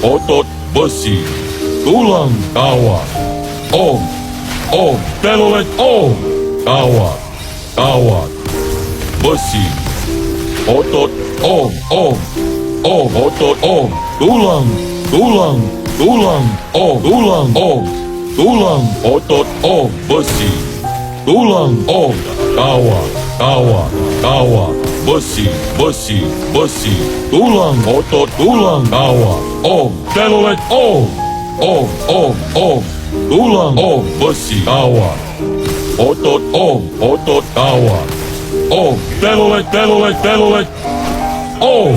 otot besi, tulang kawat. Om, telolet om, kawat, besi, otot om, otot om, tulang, om, tulang, otot om, besi, tulang om, kawat, besi, tulang, otot, tulang, kawat, om, telolet om, tulang om, besi, kawat, otot kawat, telolet, om,